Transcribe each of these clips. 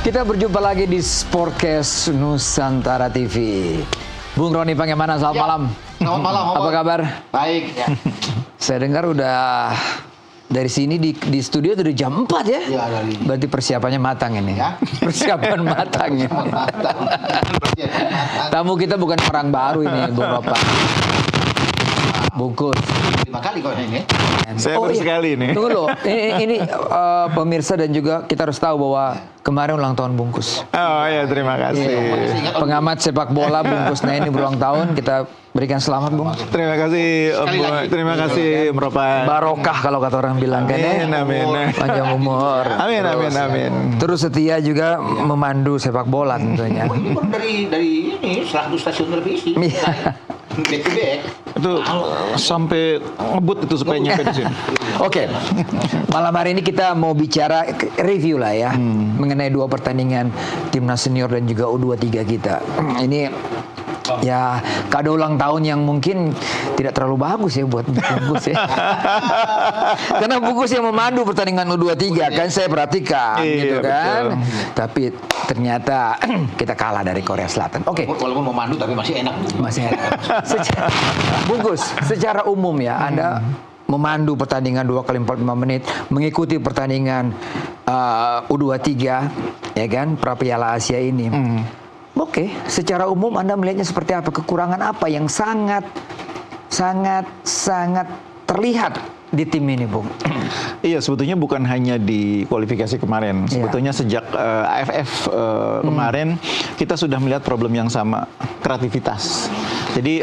Kita berjumpa lagi di Sportcast Nusantara TV. Bung Roni Pangemana, selamat malam. Selamat malam. Apa kabar? Baik. Ya. Saya dengar udah dari sini di studio udah jam 4 ya? Iya, dari. Berarti persiapannya matang ini. Ya. Persiapan matang ini. Tamu kita bukan orang baru ini, Bung Ropa. Bungkus. 5 kali kok ini. Saya baru sekali ini. Tunggu loh, ini pemirsa dan juga kita harus tahu bahwa kemarin ulang tahun Bungkus. Oh ya, terima kasih. Pengamat sepak bola Bungkus. Nah ini berulang tahun, kita berikan selamat Bung. Terima kasih, Om. Terima kasih, Om Ropan. Barokah kalau kata orang bilang kan ya. Amin. Panjang umur. Amin. Terus setia juga memandu sepak bola tentunya. Ini baru dari ini 100 stasiun televisi. Back to back. Itu sampai ngebut itu supaya nyampe di sini. Oke, malam hari ini kita mau bicara review lah ya mengenai dua pertandingan timnas senior dan juga U23 kita. Ini ya kado ulang tahun yang mungkin tidak terlalu bagus ya buat Bungkus ya. Karena Bungkus yang memandu pertandingan U23 kan saya perhatikan gitu kan. Betul. Tapi ternyata kita kalah dari Korea Selatan. Oke. Walaupun memandu tapi masih enak. Masih enak. Bungkus, secara umum ya Anda memandu pertandingan 2 kali 45 menit, mengikuti pertandingan U23 ya kan, pra Piala Asia ini. Oke, secara umum Anda melihatnya seperti apa? Kekurangan apa yang sangat terlihat di tim ini, Bung? Iya, sebetulnya bukan hanya di kualifikasi kemarin. Sebetulnya sejak AFF kemarin kita sudah melihat problem yang sama, kreativitas. Jadi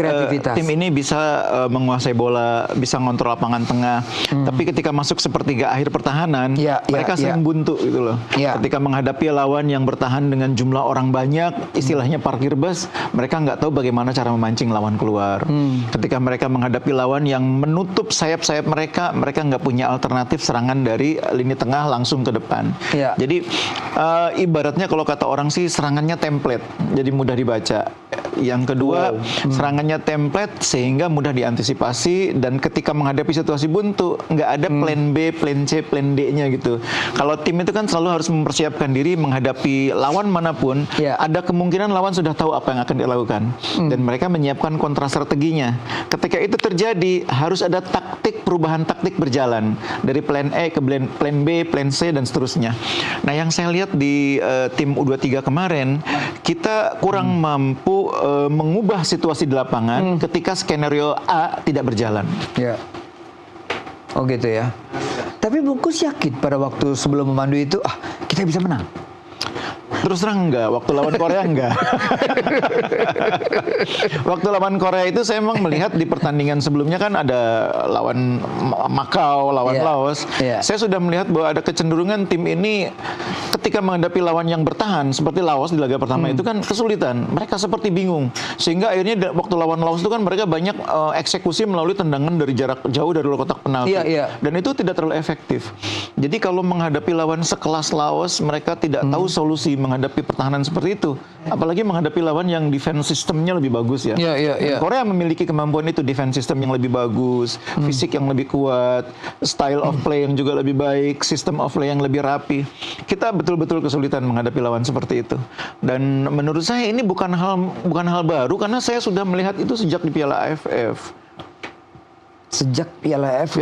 tim ini bisa menguasai bola, bisa ngontrol lapangan tengah. Tapi ketika masuk sepertiga akhir pertahanan, mereka sering buntu gitu loh. Ketika menghadapi lawan yang bertahan dengan jumlah orang banyak, istilahnya parkir bus, mereka nggak tahu bagaimana cara memancing lawan keluar. Ketika mereka menghadapi lawan yang menutup sayap-sayap mereka nggak punya alternatif serangan dari lini tengah langsung ke depan. Jadi ibaratnya kalau kata orang sih serangannya template, jadi mudah dibaca. Yang kedua, serangannya template sehingga mudah diantisipasi, dan ketika menghadapi situasi buntu nggak ada plan B, plan C, plan D-nya gitu. Kalau tim itu kan selalu harus mempersiapkan diri menghadapi lawan manapun, ada kemungkinan lawan sudah tahu apa yang akan dilakukan dan mereka menyiapkan kontra strateginya. Ketika itu terjadi harus ada perubahan taktik berjalan dari plan E ke plan B, plan C dan seterusnya. Nah, yang saya lihat di tim U23 kemarin, kita kurang mampu mengubah situasi di lapangan ketika skenario A tidak berjalan. Oh gitu ya. Tapi Bungkus yakin pada waktu sebelum memandu itu, kita bisa menang? Terus terang enggak, waktu lawan Korea enggak. Waktu lawan Korea itu saya memang melihat di pertandingan sebelumnya kan ada lawan Makau, lawan Laos. Saya sudah melihat bahwa ada kecenderungan tim ini ketika menghadapi lawan yang bertahan seperti Laos di laga pertama itu kan kesulitan. Mereka seperti bingung. Sehingga akhirnya waktu lawan Laos itu kan mereka banyak eksekusi melalui tendangan dari jarak jauh dari luar kotak penalti. Dan itu tidak terlalu efektif. Jadi kalau menghadapi lawan sekelas Laos, mereka tidak tahu solusi menghadapi pertahanan seperti itu. Apalagi menghadapi lawan yang defense sistemnya lebih bagus ya. Korea memiliki kemampuan itu, defense system yang lebih bagus, fisik yang lebih kuat, style of play yang juga lebih baik, system of play yang lebih rapi. Kita betul-betul kesulitan menghadapi lawan seperti itu. Dan menurut saya ini bukan hal baru karena saya sudah melihat itu sejak di Piala AFF. Sejak Piala AFF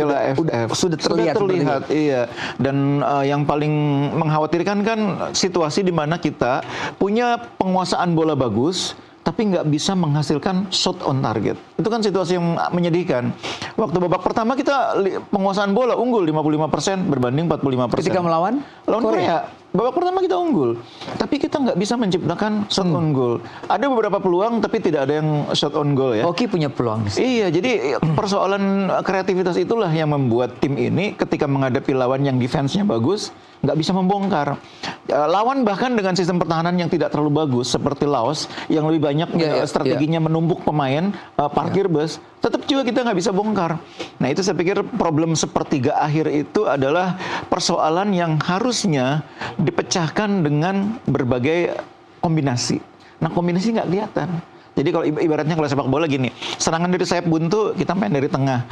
sudah terlihat. Iya. Dan yang paling mengkhawatirkan kan situasi di mana kita punya penguasaan bola bagus tapi nggak bisa menghasilkan shot on target. Itu kan situasi yang menyedihkan. Waktu babak pertama kita penguasaan bola unggul 55% berbanding 45%. Ketika melawan Korea. Babak pertama kita unggul, tapi kita nggak bisa menciptakan shot on goal. Ada beberapa peluang, tapi tidak ada yang shot on goal ya. Oki punya peluang. Iya, jadi persoalan kreativitas itulah yang membuat tim ini ketika menghadapi lawan yang defense-nya bagus, nggak bisa membongkar. Lawan bahkan dengan sistem pertahanan yang tidak terlalu bagus, seperti Laos, yang lebih banyak strateginya menumpuk pemain, parkir bus, tetap juga kita nggak bisa bongkar. Nah, itu saya pikir problem sepertiga akhir itu adalah persoalan yang harusnya dipecahkan dengan berbagai kombinasi. Nah, kombinasi nggak kelihatan. Jadi kalau ibaratnya kalau sepak bola gini, serangan dari sayap buntu kita main dari tengah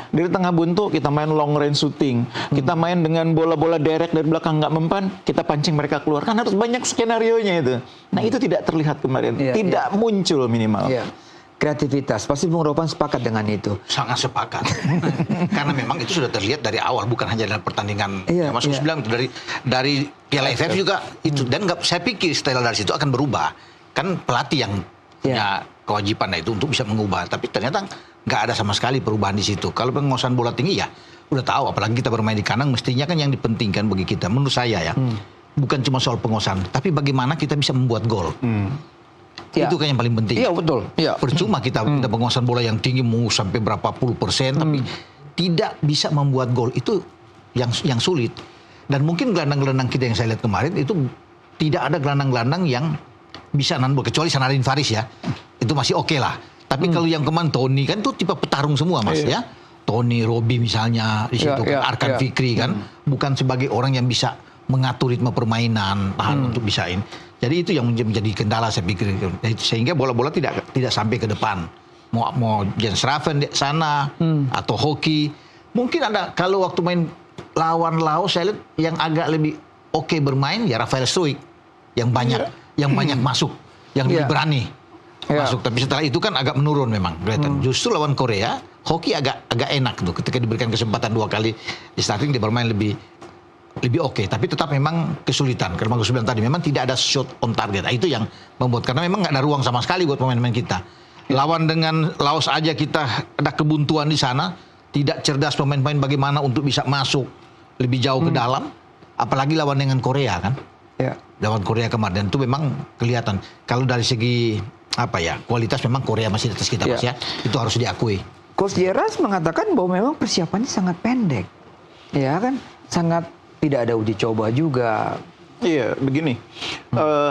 buntu kita main long range shooting, kita main dengan bola-bola direct dari belakang nggak mempan, kita pancing mereka keluar. Kan harus banyak skenario-nya itu. Nah itu tidak terlihat kemarin, tidak muncul minimal. Kreativitas, pasti Bung Ropan sepakat dengan itu. Sangat sepakat. Karena memang itu sudah terlihat dari awal, bukan hanya dalam pertandingan. Mas Gus bilang dari Piala AFF juga itu, dan saya pikir setelah dari situ akan berubah. Kan pelatih yang punya kewajiban itu untuk bisa mengubah, tapi ternyata nggak ada sama sekali perubahan di situ. Kalau penguasaan bola tinggi ya udah tahu, apalagi kita bermain di kandang, mestinya kan yang dipentingkan bagi kita, menurut saya ya, bukan cuma soal penguasaan, tapi bagaimana kita bisa membuat gol. Itu kan yang paling penting. Iya betul. Percuma kita penguasaan bola yang tinggi mau sampai berapa puluh %, tapi tidak bisa membuat gol, itu yang sulit. Dan mungkin gelandang-gelandang kita yang saya lihat kemarin itu tidak ada gelandang-gelandang yang bisa nandol, kecuali Sanadin Faris ya. Itu masih oke lah. Tapi kalau yang kemarin Tony kan itu tipe petarung semua Mas ya. Tony, Robi misalnya di situ kan, Arkan Fikri kan bukan sebagai orang yang bisa mengatur ritme permainan, tahan untuk bisain. Jadi itu yang menjadi kendala saya pikir. Sehingga bola-bola tidak sampai ke depan. Mau Jens Raven di sana atau hoki. Mungkin ada kalau waktu main lawan Laos saya lihat yang agak lebih oke bermain ya Rafael Struijk yang banyak masuk, yang lebih berani masuk. Tapi setelah itu kan agak menurun memang kelihatan. Justru lawan Korea, hoki agak enak tuh ketika diberikan kesempatan 2 kali di starting dia bermain lebih oke, tapi tetap memang kesulitan. Karena Mas bilang tadi memang tidak ada shot on target. Nah, itu yang membuat, karena memang nggak ada ruang sama sekali buat pemain-pemain kita. Lawan dengan Laos aja kita ada kebuntuan di sana, tidak cerdas pemain-pemain bagaimana untuk bisa masuk lebih jauh ke dalam, apalagi lawan dengan Korea kan. Lawan Korea kemarin itu memang kelihatan. Kalau dari segi kualitas memang Korea masih di atas kita Mas ya. Itu harus diakui. Coach Dieras mengatakan bahwa memang persiapannya sangat pendek. Ya kan? Sangat tidak ada uji coba juga. Iya, begini.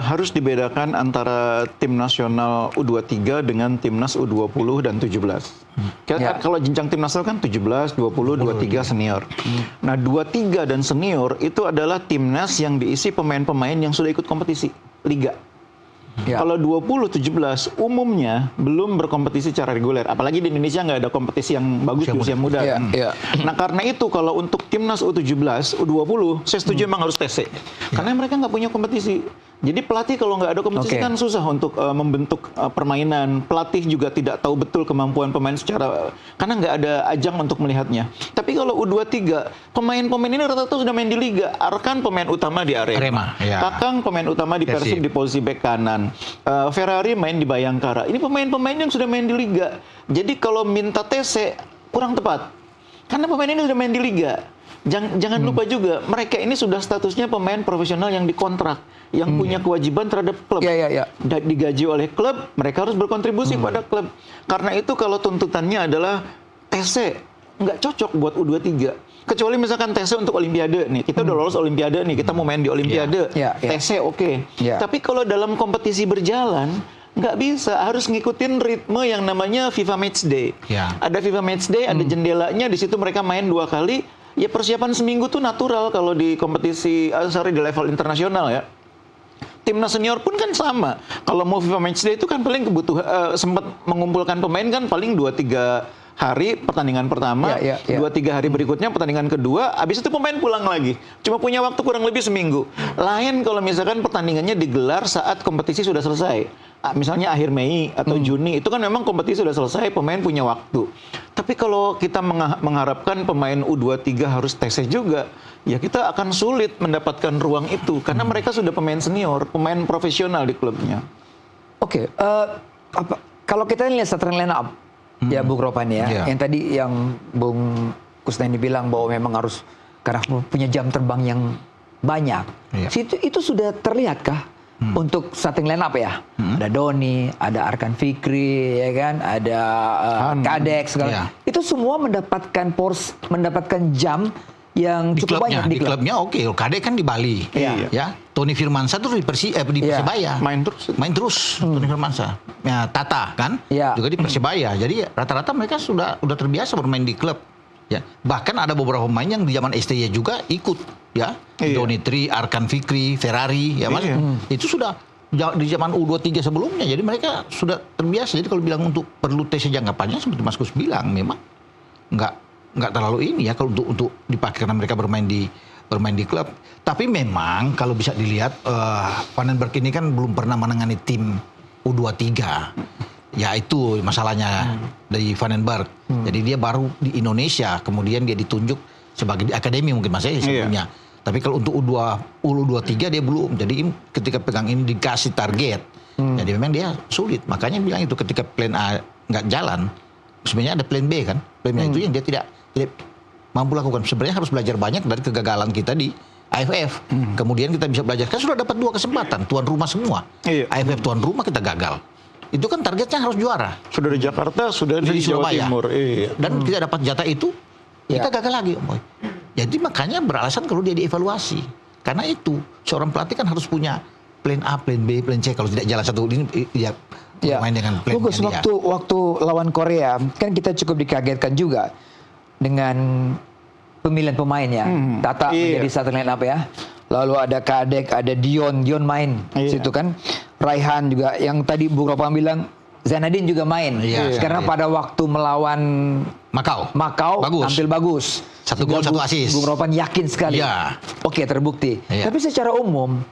Harus dibedakan antara tim nasional U23 dengan timnas U20 dan 17. Kalau jenjang tim nasional kan 17, 20, 23 senior. Nah, 23 dan senior itu adalah timnas yang diisi pemain-pemain yang sudah ikut kompetisi liga. Kalau 20-17 umumnya belum berkompetisi secara reguler, apalagi di Indonesia nggak ada kompetisi yang bagus di usia muda. Nah karena itu kalau untuk timnas U17, U20, saya setuju memang harus TC, karena mereka nggak punya kompetisi. Jadi pelatih kalau nggak ada kompetisi kan susah untuk membentuk permainan. Pelatih juga tidak tahu betul kemampuan pemain karena nggak ada ajang untuk melihatnya. Tapi kalau U23, pemain-pemain ini rata-rata sudah main di liga. Arkan pemain utama di Arema. Kakang pemain utama di Persib di posisi bek kanan. Ferrari main di Bayangkara. Ini pemain-pemain yang sudah main di liga. Jadi kalau minta TC kurang tepat. Karena pemain ini sudah main di liga. Jangan lupa juga, mereka ini sudah statusnya pemain profesional yang dikontrak, yang punya kewajiban terhadap klub. Digaji oleh klub, mereka harus berkontribusi pada klub. Karena itu kalau tuntutannya adalah TC, nggak cocok buat U23. Kecuali misalkan TC untuk Olimpiade nih, kita udah lolos Olimpiade nih, kita mau main di Olimpiade, TC oke. Tapi kalau dalam kompetisi berjalan, nggak bisa, harus ngikutin ritme yang namanya FIFA Matchday. Ada FIFA Matchday, ada jendelanya, di situ mereka main 2 kali. Ya persiapan seminggu tuh natural kalau di kompetisi, di level internasional ya. Timnas senior pun kan sama. Kalau mau FIFA Matchday itu kan paling sempat mengumpulkan pemain kan paling 2-3 hari pertandingan pertama, 2-3 hari berikutnya pertandingan kedua, habis itu pemain pulang lagi. Cuma punya waktu kurang lebih seminggu. Lain kalau misalkan pertandingannya digelar saat kompetisi sudah selesai. Misalnya akhir Mei atau Juni, itu kan memang kompetisi sudah selesai, pemain punya waktu. Tapi kalau kita mengharapkan pemain U23 harus TC juga, ya kita akan sulit mendapatkan ruang itu. Karena mereka sudah pemain senior, pemain profesional di klubnya. Kalau kita lihat starting line up, ya Bung Ropan ya, yang tadi yang Bung Kusnaini bilang bahwa memang harus karena punya jam terbang yang banyak. Itu sudah terlihat kah? Untuk starting line up ya, ada Doni, ada Arkan Fikri, ya kan, ada Kadek, segala. Itu semua mendapatkan jam yang cukup banyak di klubnya. Oke, Kadek kan di Bali, ya. Tony Firmansyah tuh di Persebaya, main terus. Tony Firmansyah, Tata kan, juga di Persebaya. Jadi rata-rata mereka sudah terbiasa bermain di klub. Ya, bahkan ada beberapa pemain yang di zaman STY juga ikut, ya. Doni Tri, Arkan Fikri, Ferrari, ya Mas. Itu sudah di zaman U23 sebelumnya. Jadi mereka sudah terbiasa. Jadi kalau bilang untuk perlu tes jangka panjang, seperti Mas Kus bilang, memang nggak terlalu ini ya kalau untuk dipakai karena mereka bermain di klub. Tapi memang kalau bisa dilihat Van den Berg ini kan belum pernah menangani tim U23. Ya itu masalahnya dari Van den Berg. Jadi dia baru di Indonesia, kemudian dia ditunjuk sebagai di akademi mungkin Mas sebelumnya. Tapi kalau untuk U23 dia belum. Jadi ketika pegang ini dikasih target. Jadi memang dia sulit. Makanya bilang itu ketika plan A nggak jalan, sebenarnya ada plan B kan. Plan B itu yang dia tidak mampu lakukan. Sebenarnya harus belajar banyak dari kegagalan kita di AFF. Kemudian kita bisa belajar. Kan sudah dapat 2 kesempatan. Tuan rumah semua. AFF tuan rumah kita gagal. Itu kan targetnya harus juara. Sudah di Jakarta, sudah di Jawa Timur. Dan kita dapat jatah itu, kita gagal lagi. Jadi makanya beralasan kalau dia dievaluasi. Karena itu, seorang pelatih kan harus punya plan A, plan B, plan C. Kalau tidak jalan satu ini, ya main dengan plan Bagus, waktu lawan Korea, kan kita cukup dikagetkan juga dengan pemilihan pemainnya. Tata menjadi starting line up ya. Lalu ada Kadek, ada Dion main situ kan. Raihan juga yang tadi Bung Ropan bilang Zainadine juga main. Karena pada waktu melawan Macau tampil bagus. 1 gol 1 assist. Bung Ropan yakin sekali. Oke, terbukti. Tapi secara umum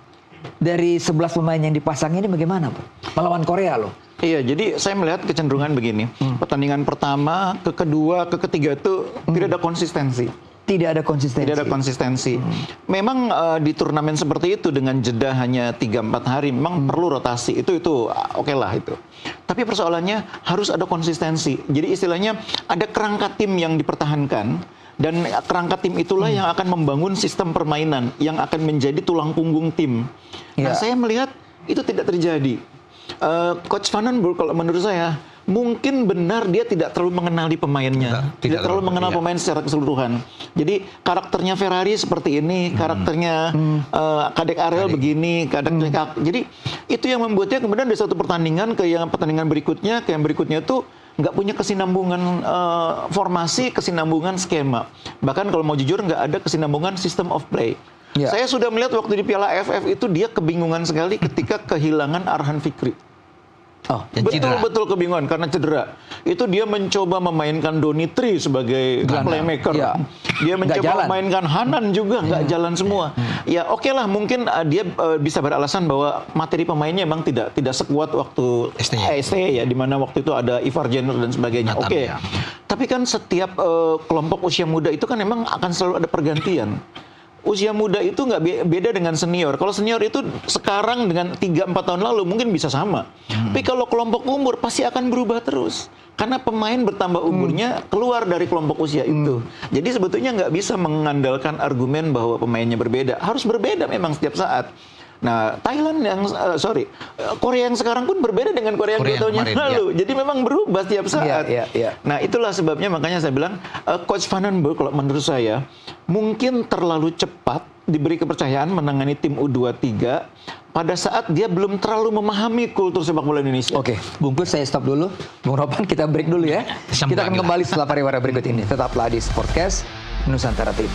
dari 11 pemain yang dipasang ini bagaimana, Pak? Melawan Korea loh. Iya, jadi saya melihat kecenderungan begini. Pertandingan pertama, kedua, ketiga itu tidak ada konsistensi. Tidak ada konsistensi. Memang di turnamen seperti itu dengan jeda hanya 3-4 hari memang perlu rotasi. Itu oke lah itu. Tapi persoalannya harus ada konsistensi. Jadi istilahnya ada kerangka tim yang dipertahankan dan kerangka tim itulah yang akan membangun sistem permainan yang akan menjadi tulang punggung tim. Nah, saya melihat itu tidak terjadi. Coach Van den Berg kalau menurut saya mungkin benar dia tidak terlalu mengenali pemainnya, tidak terlalu mengenal pemain secara keseluruhan. Jadi karakternya Ferrari seperti ini, karakternya Kadek Ariel begini, jadi itu yang membuatnya kemudian dari satu pertandingan ke yang pertandingan berikutnya, ke yang berikutnya tuh nggak punya kesinambungan formasi, kesinambungan skema. Bahkan kalau mau jujur nggak ada kesinambungan system of play. Saya sudah melihat waktu di Piala AFF itu dia kebingungan sekali ketika kehilangan Arhan Fikri. Betul kebingungan karena cedera. Itu dia mencoba memainkan Donitri sebagai playmaker. Dia mencoba memainkan Hanan juga nggak jalan semua. Ya oke lah mungkin dia bisa beralasan bahwa materi pemainnya memang tidak sekuat waktu ST ya, di mana waktu itu ada Ivar Jenner dan sebagainya. Oke. Tapi kan setiap kelompok usia muda itu kan memang akan selalu ada pergantian. Usia muda itu nggak beda dengan senior. Kalau senior itu sekarang dengan 3-4 tahun lalu mungkin bisa sama. Tapi kalau kelompok umur pasti akan berubah terus. Karena pemain bertambah umurnya keluar dari kelompok usia itu. Jadi sebetulnya nggak bisa mengandalkan argumen bahwa pemainnya berbeda. Harus berbeda memang setiap saat. Nah, Thailand Korea yang sekarang pun berbeda dengan Korea yang 2 tahun yang lalu. Jadi memang berubah setiap saat. Nah, itulah sebabnya makanya saya bilang Coach Van den Berg kalau menurut saya mungkin terlalu cepat diberi kepercayaan menangani tim U23 pada saat dia belum terlalu memahami kultur sepak bola Indonesia. Oke, bungkus saya stop dulu. Bung Ropan, kita break dulu ya. Kita akan kembali setelah pariwara berikut ini. Tetaplah di Sportcast Nusantara TV.